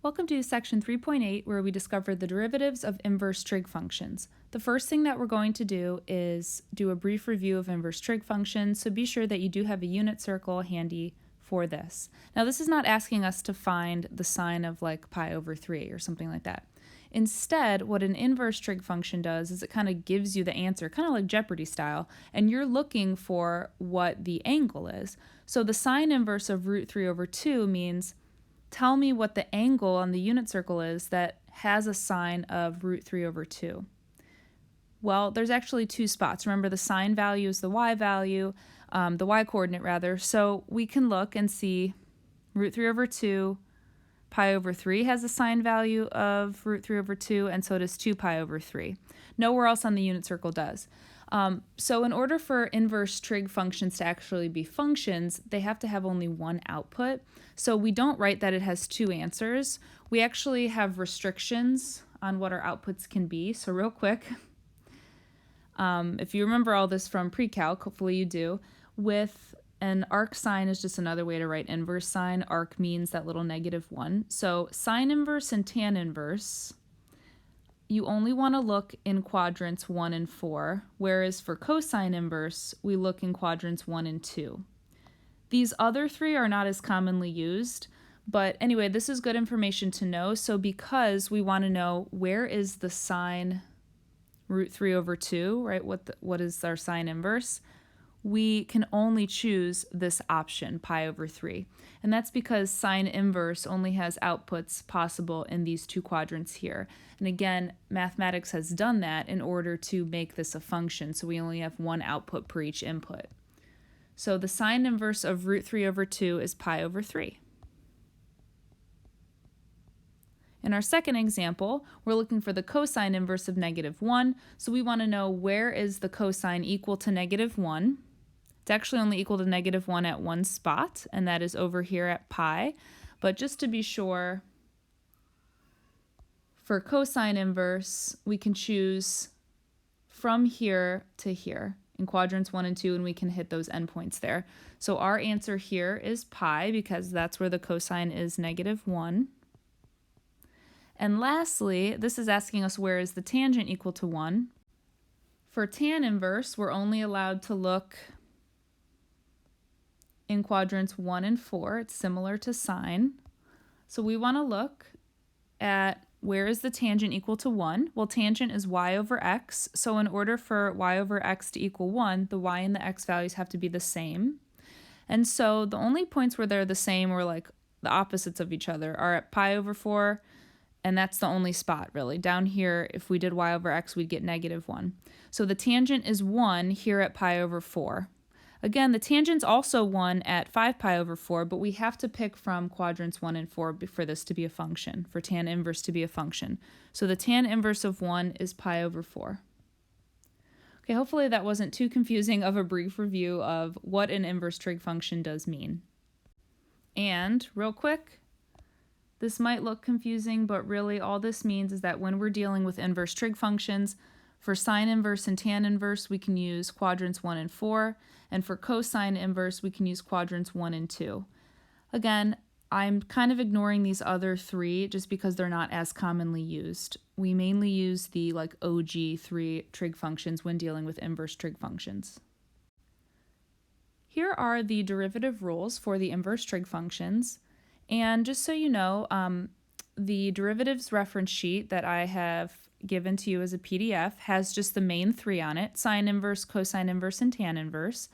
Welcome to section 3.8, where we discover the derivatives of inverse trig functions. The first thing that we're going to do is do a brief review of inverse trig functions, so be sure that you do have a unit circle handy for this. Now, this is not asking us to find the sine of like pi over 3 or something like that. Instead, what an inverse trig function does is it kind of gives you the answer, kind of like Jeopardy style, and you're looking for what the angle is. So the sine inverse of root 3 over 2 means tell me what the angle on the unit circle is that has a sine of root 3 over 2. Well, there's actually two spots. Remember, the sine value is the y value, the y coordinate rather. So we can look and see root 3 over 2, pi over 3 has a sine value of root 3 over 2, and so does 2 pi over 3. Nowhere else on the unit circle does. So in order for inverse trig functions to actually be functions, they have to have only one output. So we don't write that it has two answers. We actually have restrictions on what our outputs can be. So real quick, if you remember all this from pre-calc, hopefully you do, with an arc sine is just another way to write inverse sine. Arc means that little -1. So sine inverse and tan inverse, you only want to look in quadrants 1 and 4, whereas for cosine inverse, we look in quadrants 1 and 2. These other three are not as commonly used, but anyway, this is good information to know. So because we want to know where is the sine root 3 over 2, right? What is our sine inverse? We can only choose this option, pi over 3. And that's because sine inverse only has outputs possible in these two quadrants here. And again, mathematics has done that in order to make this a function, so we only have one output per each input. So the sine inverse of root 3 over 2 is pi over 3. In our second example, we're looking for the cosine inverse of -1, so we want to know where is the cosine equal to -1. It's actually only equal to -1 at one spot, and that is over here at pi. But just to be sure, for cosine inverse, we can choose from here to here in quadrants 1 and 2, and we can hit those endpoints there. So our answer here is pi, because that's where the cosine is -1. And lastly, this is asking us where is the tangent equal to 1. For tan inverse, we're only allowed to look in quadrants 1 and 4. It's similar to sine. So we want to look at where is the tangent equal to 1? Well, tangent is y over x. So in order for y over x to equal 1, the y and the x values have to be the same. And so the only points where they're the same, or like the opposites of each other, are at pi over 4, and that's the only spot, really. Down here, if we did y over x, we'd get -1. So the tangent is 1 here at pi over 4. Again, the tangent's also 1 at 5 pi over 4, but we have to pick from quadrants 1 and 4 for this to be a function, for tan inverse to be a function. So the tan inverse of 1 is pi over 4. Okay, hopefully that wasn't too confusing of a brief review of what an inverse trig function does mean. And, real quick, this might look confusing, but really all this means is that when we're dealing with inverse trig functions, for sine inverse and tan inverse, we can use quadrants 1 and 4, and for cosine inverse, we can use quadrants 1 and 2. Again, I'm kind of ignoring these other three just because they're not as commonly used. We mainly use the OG 3 trig functions when dealing with inverse trig functions. Here are the derivative rules for the inverse trig functions. And just so you know, the derivatives reference sheet that I have given to you as a PDF has just the main three on it: sine inverse, cosine inverse, and tan inverse,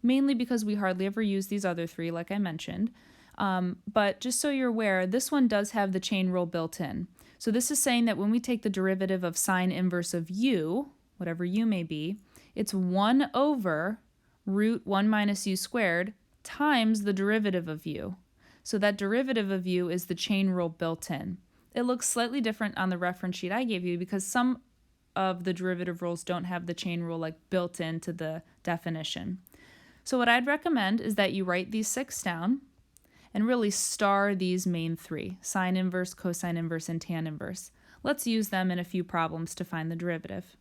mainly because we hardly ever use these other three, like I mentioned. But just so you're aware, this one does have the chain rule built in. So this is saying that when we take the derivative of sine inverse of u, whatever u may be, it's 1 over root 1 minus u squared times the derivative of u. So that derivative of u is the chain rule built in. It looks slightly different on the reference sheet I gave you because some of the derivative rules don't have the chain rule built into the definition. So what I'd recommend is that you write these 6 down and really star these main three: sine inverse, cosine inverse, and tan inverse. Let's use them in a few problems to find the derivative.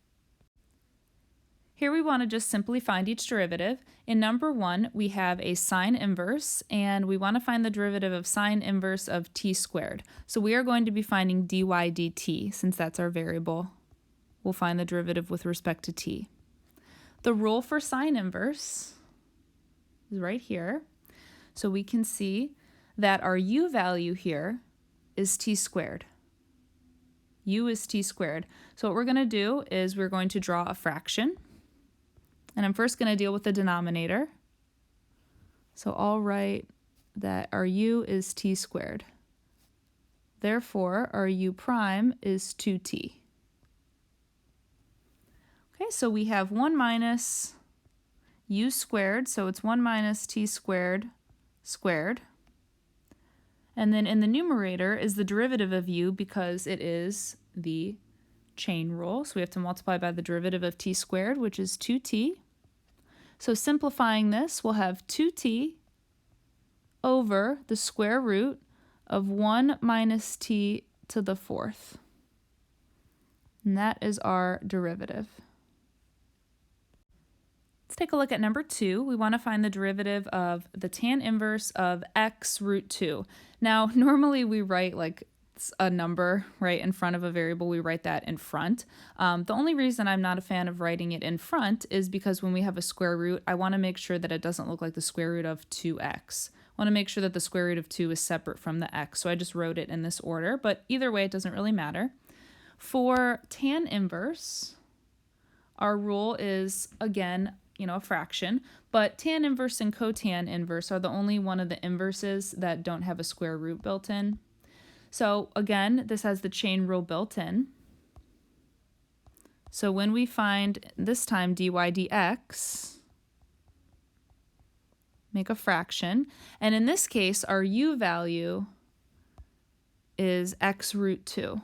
Here we want to just simply find each derivative. In number 1, we have a sine inverse, and we want to find the derivative of sine inverse of t squared. So we are going to be finding dy dt, since that's our variable. We'll find the derivative with respect to t. The rule for sine inverse is right here. So we can see that our u value here is t squared. U is t squared. So what we're going to do is we're going to draw a fraction. And I'm first going to deal with the denominator. So I'll write that our u is t squared. Therefore, our u prime is 2t. Okay, so we have 1 minus u squared, so it's 1 minus t squared squared. And then in the numerator is the derivative of u because it is the chain rule. So we have to multiply by the derivative of t squared, which is 2t. So simplifying this, we'll have 2t over the square root of 1 minus t to the 4th. And that is our derivative. Let's take a look at number 2. We want to find the derivative of the tan inverse of x root 2. Now, normally we write like a number right in front of a variable, we write that in front. The only reason I'm not a fan of writing it in front is because when we have a square root, I want to make sure that it doesn't look like the square root of 2x. I want to make sure that the square root of 2 is separate from the x, so I just wrote it in this order, but either way, it doesn't really matter. For tan inverse, our rule is, again, a fraction, but tan inverse and cotan inverse are the only one of the inverses that don't have a square root built in. So again, this has the chain rule built in. So when we find this time dy dx, make a fraction, and in this case our u value is x root 2,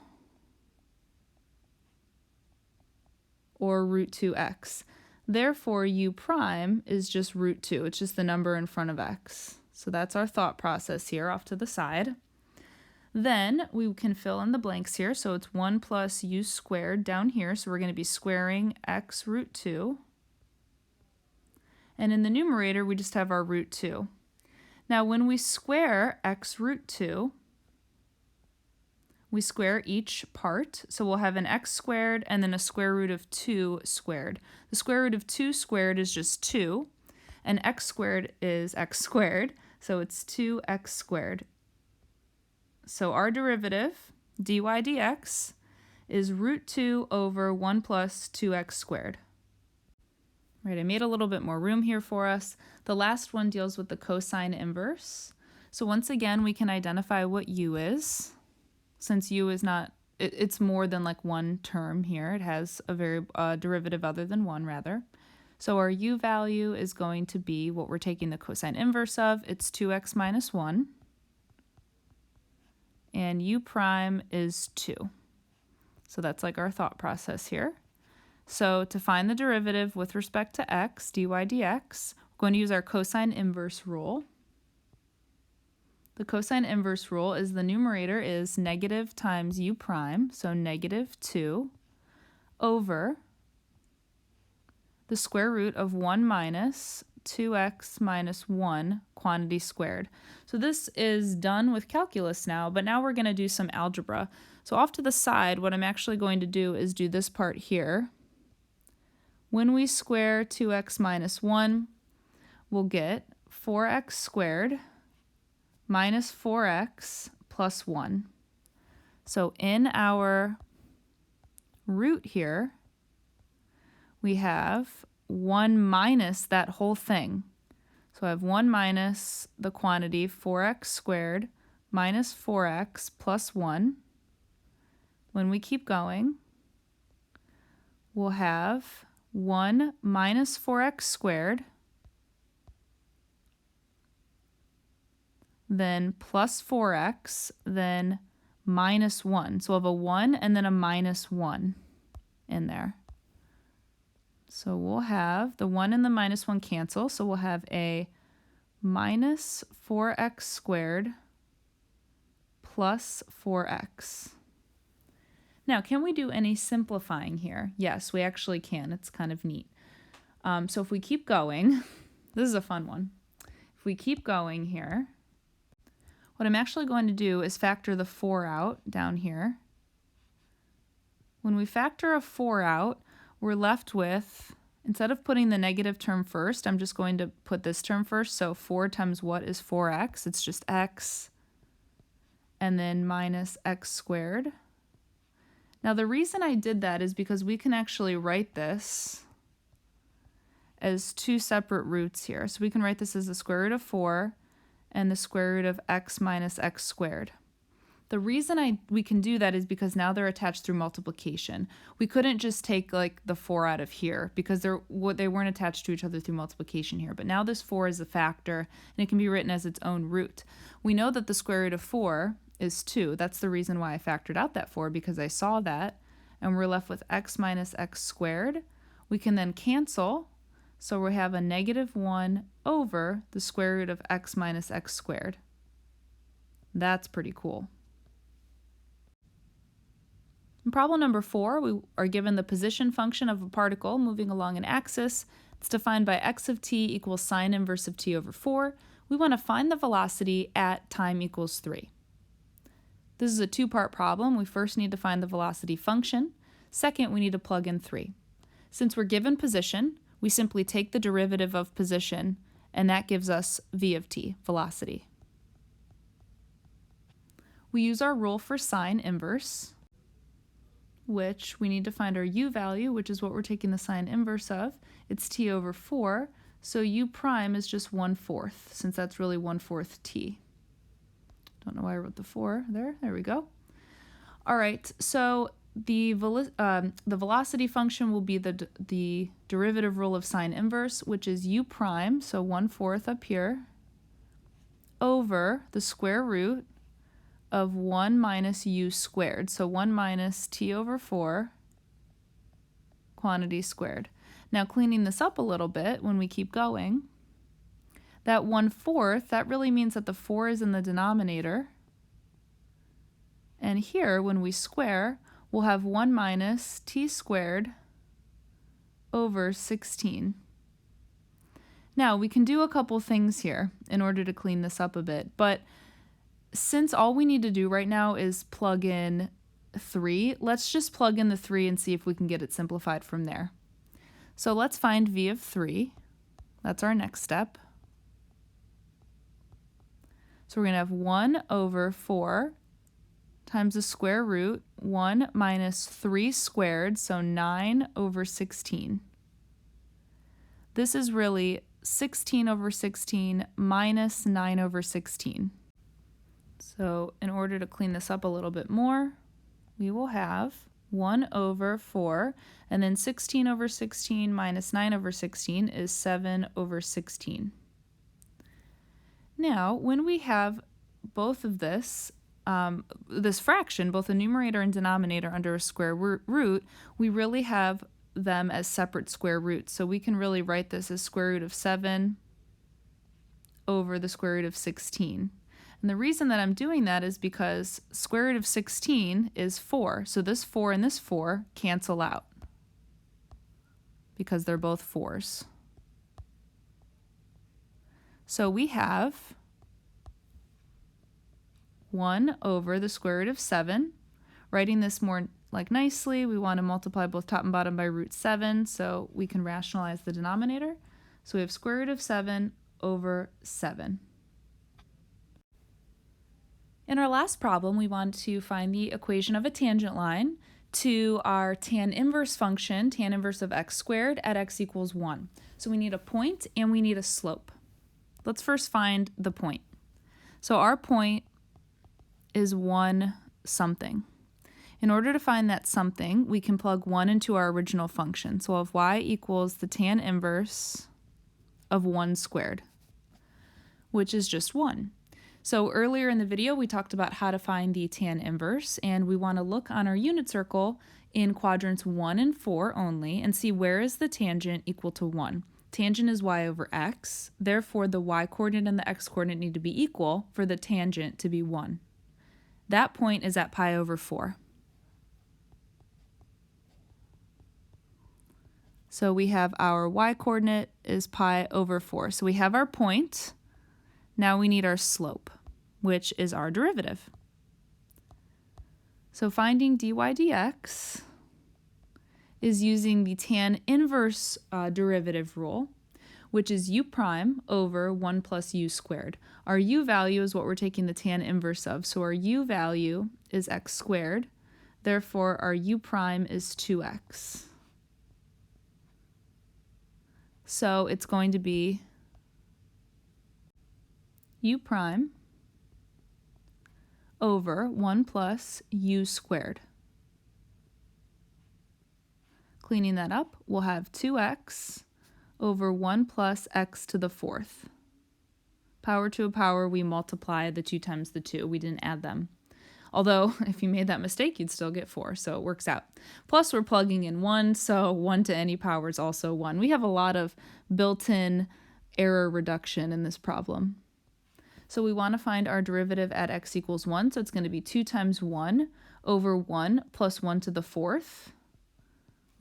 or root 2x. Therefore u prime is just root 2, it's just the number in front of x. So that's our thought process here off to the side. Then we can fill in the blanks here, so it's 1 plus u squared down here, so we're going to be squaring x root 2. And in the numerator, we just have our root 2. Now when we square x root 2, we square each part, so we'll have an x squared and then a square root of 2 squared. The square root of 2 squared is just 2, and x squared is x squared, so it's 2x squared. So our derivative, dy dx, is root 2 over 1 plus 2x squared. Right, I made a little bit more room here for us. The last one deals with the cosine inverse. So once again, we can identify what u is. Since u is not, it's more than like one term here. It has a derivative other than 1, rather. So our u value is going to be what we're taking the cosine inverse of. It's 2x minus 1. And u prime is 2. So that's like our thought process here. So to find the derivative with respect to x, dy dx, we're going to use our cosine inverse rule. The cosine inverse rule is the numerator is negative times u prime, so negative 2, over the square root of 1 minus 2x minus 1 quantity squared. So this is done with calculus now, but now we're going to do some algebra. So off to the side, what I'm actually going to do is do this part here. When we square 2x minus 1, we'll get 4x squared minus 4x plus 1. So in our root here, we have 1 minus that whole thing. So I have 1 minus the quantity 4x squared minus 4x plus 1. When we keep going, we'll have 1 minus 4x squared, then plus 4x, then minus 1. So we'll have a 1 and then a minus 1 in there. So we'll have the 1 and the minus 1 cancel, so we'll have a minus 4x squared plus 4x. Now, can we do any simplifying here? Yes, we actually can. It's kind of neat. So if we keep going, this is a fun one. If we keep going here, what I'm actually going to do is factor the 4 out down here. When we factor a 4 out, we're left with, instead of putting the negative term first, I'm just going to put this term first. So 4 times what is 4x? It's just x, and then minus x squared. Now the reason I did that is because we can actually write this as 2 separate roots here. So we can write this as the square root of 4 and the square root of x minus x squared. The reason we can do that is because now they're attached through multiplication. We couldn't just take like the 4 out of here because they weren't attached to each other through multiplication here. But now this 4 is a factor and it can be written as its own root. We know that the square root of 4 is 2. That's the reason why I factored out that 4, because I saw that. And we're left with x minus x squared. We can then cancel. So we have a negative 1 over the square root of x minus x squared. That's pretty cool. In problem number 4, we are given the position function of a particle moving along an axis. It's defined by x of t equals sine inverse of t over 4. We want to find the velocity at time equals 3. This is a 2-part problem. We first need to find the velocity function. Second, we need to plug in 3. Since we're given position, we simply take the derivative of position, and that gives us v of t, velocity. We use our rule for sine inverse, which we need to find our u value, which is what we're taking the sine inverse of. It's t over 4, so u prime is just 1/4, since that's really 1/4 t. Don't know why I wrote the 4 there. There we go. All right, so the velocity function will be the derivative rule of sine inverse, which is u prime, so 1/4 up here, over the square root of 1 minus u squared, so 1 minus t over 4 quantity squared. Now cleaning this up a little bit when we keep going, that 1/4, that really means that the 4 is in the denominator. And here, when we square, we'll have 1 minus t squared over 16. Now, we can do a couple things here in order to clean this up a bit, but since all we need to do right now is plug in 3, let's just plug in the 3 and see if we can get it simplified from there. So let's find v of 3. That's our next step. So we're going to have 1 over 4 times the square root, 1 minus 3 squared, so 9 over 16. This is really 16 over 16 minus 9 over 16. So in order to clean this up a little bit more, we will have 1 over 4, and then 16 over 16 minus 9 over 16 is 7 over 16. Now, when we have both of this fraction, both the numerator and denominator under a square root, we really have them as separate square roots. So we can really write this as square root of 7 over the square root of 16. And the reason that I'm doing that is because square root of 16 is 4. So this 4 and this 4 cancel out because they're both 4s. So we have 1 over the square root of 7. Writing this more like nicely, we want to multiply both top and bottom by root 7 so we can rationalize the denominator. So we have square root of 7 over 7. In our last problem, we want to find the equation of a tangent line to our tan inverse function, tan inverse of x squared at x equals 1. So we need a point and we need a slope. Let's first find the point. So our point is 1 something. In order to find that something, we can plug 1 into our original function. So we'll have y equals the tan inverse of 1 squared, which is just 1. So earlier in the video, we talked about how to find the tan inverse, and we want to look on our unit circle in quadrants 1 and 4 only and see where is the tangent equal to 1. Tangent is y over x, therefore the y-coordinate and the x-coordinate need to be equal for the tangent to be 1. That point is at pi over 4. So we have our y-coordinate is pi over 4. So we have our point. Now we need our slope, which is our derivative. So finding dy dx is using the tan inverse derivative rule, which is u prime over 1 plus u squared. Our u value is what we're taking the tan inverse of, so our u value is x squared. Therefore, our u prime is 2x. So it's going to be u prime over 1 plus u squared. Cleaning that up, we'll have 2x over 1 plus x to the 4th. Power to a power, we multiply the 2 times the 2. We didn't add them. Although, if you made that mistake, you'd still get 4, so it works out. Plus, we're plugging in 1, so 1 to any power is also 1. We have a lot of built-in error reduction in this problem. So we want to find our derivative at x equals 1, so it's going to be 2 times 1 over 1 plus 1 to the 4th.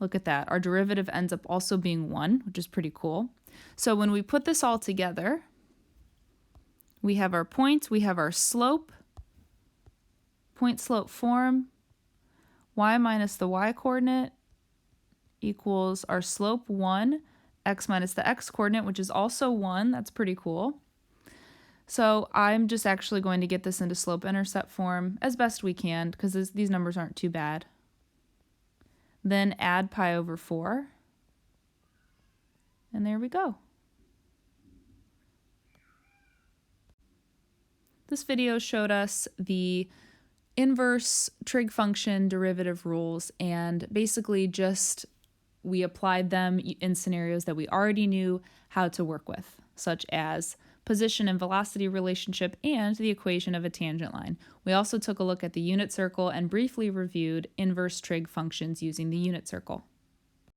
Look at that. Our derivative ends up also being 1, which is pretty cool. So when we put this all together, we have our point, we have our slope, point-slope form, y minus the y-coordinate equals our slope 1, x minus the x-coordinate, which is also 1. That's pretty cool. So I'm just actually going to get this into slope-intercept form as best we can, because these numbers aren't too bad. Then add pi over 4, and there we go. This video showed us the inverse trig function derivative rules, and basically just we applied them in scenarios that we already knew how to work with, such as position and velocity relationship and the equation of a tangent line. We also took a look at the unit circle and briefly reviewed inverse trig functions using the unit circle.